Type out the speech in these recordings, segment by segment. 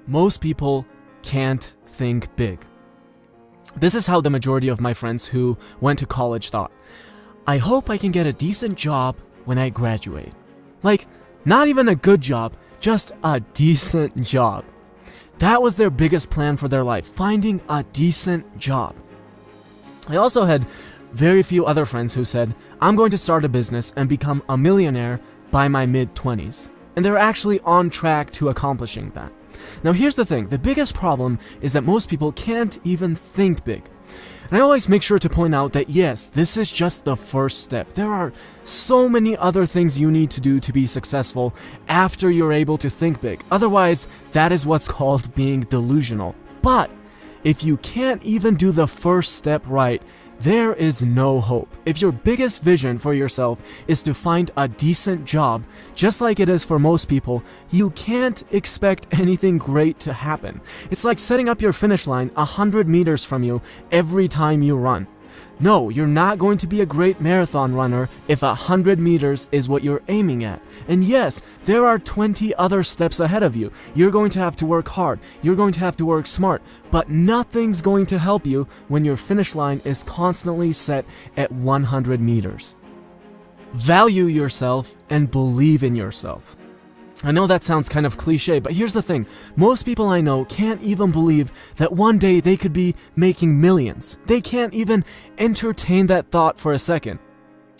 Most people can't think big. This is how the majority of my friends who went to college thought. I hope I can get a decent job when I graduate. Like, not even a good job, just a decent job. That was their biggest plan for their life, finding a decent job. I also had very few other friends who said, I'm going to start a business and become a millionaire by my mid-20s. And they're actually on track to accomplishing that. Now here's the thing, the biggest problem is that most people can't even think big. And I always make sure to point out that yes, this is just the first step. There are so many other things you need to do to be successful after you're able to think big. Otherwise, that is what's called being delusional. But if you can't even do the first step right, there is no hope. If your biggest vision for yourself is to find a decent job, just like it is for most people, you can't expect anything great to happen. It's like setting up your finish line 100 meters from you every time you run. No, you're not going to be a great marathon runner if 100 meters is what you're aiming at. And yes, there are 20 other steps ahead of you. You're going to have to work hard. You're going to have to work smart. But nothing's going to help you when your finish line is constantly set at 100 meters. Value yourself and believe in yourself. I know that sounds kind of cliche, but here's the thing. Most people I know can't even believe that one day they could be making millions. They can't even entertain that thought for a second.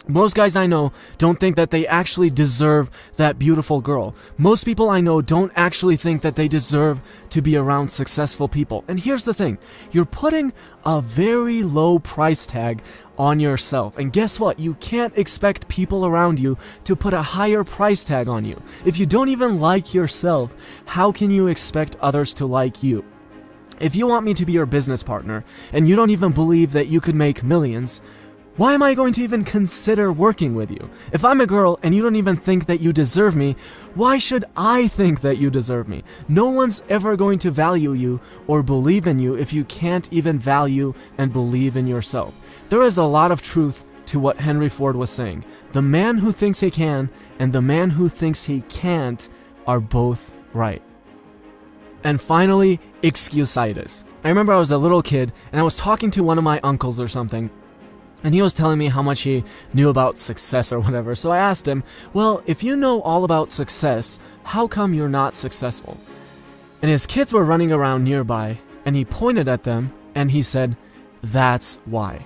Most guys I know don't think that they actually deserve that beautiful girl. Most people I know don't actually think that they deserve to be around successful people. And here's the thing, you're putting a very low price tag on yourself. And guess what? You can't expect people around you to put a higher price tag on you. If you don't even like yourself, how can you expect others to like you? If you want me to be your business partner and you don't even believe that you could make millions, why am I going to even consider working with you? If I'm a girl and you don't even think that you deserve me, why should I think that you deserve me? No one's ever going to value you or believe in you if you can't even value and believe in yourself. There is a lot of truth to what Henry Ford was saying. The man who thinks he can and the man who thinks he can't are both right. And finally, excuse-itis. I remember I was a little kid and I was talking to one of my uncles or something, and he was telling me how much he knew about success or whatever. So I asked him, well, if you know all about success, how come you're not successful? And his kids were running around nearby, and he pointed at them, and he said, that's why.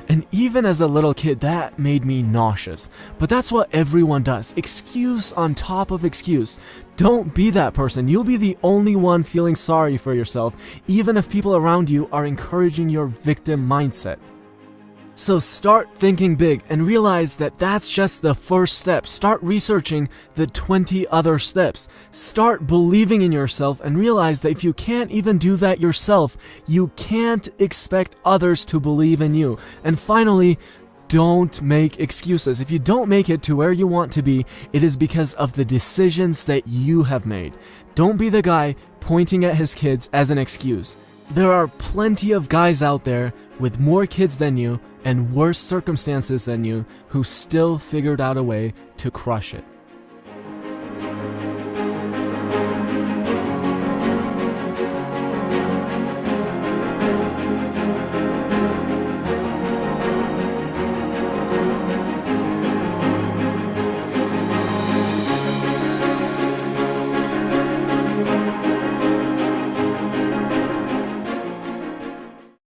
And even as a little kid, that made me nauseous. But that's what everyone does. Excuse on top of excuse. Don't be that person. You'll be the only one feeling sorry for yourself, even if people around you are encouraging your victim mindset. So start thinking big and realize that that's just the first step. Start researching the 20 other steps. Start believing in yourself and realize that if you can't even do that yourself, you can't expect others to believe in you. And finally, don't make excuses. If you don't make it to where you want to be, it is because of the decisions that you have made. Don't be the guy pointing at his kids as an excuse. There are plenty of guys out there with more kids than you and worse circumstances than you who still figured out a way to crush it.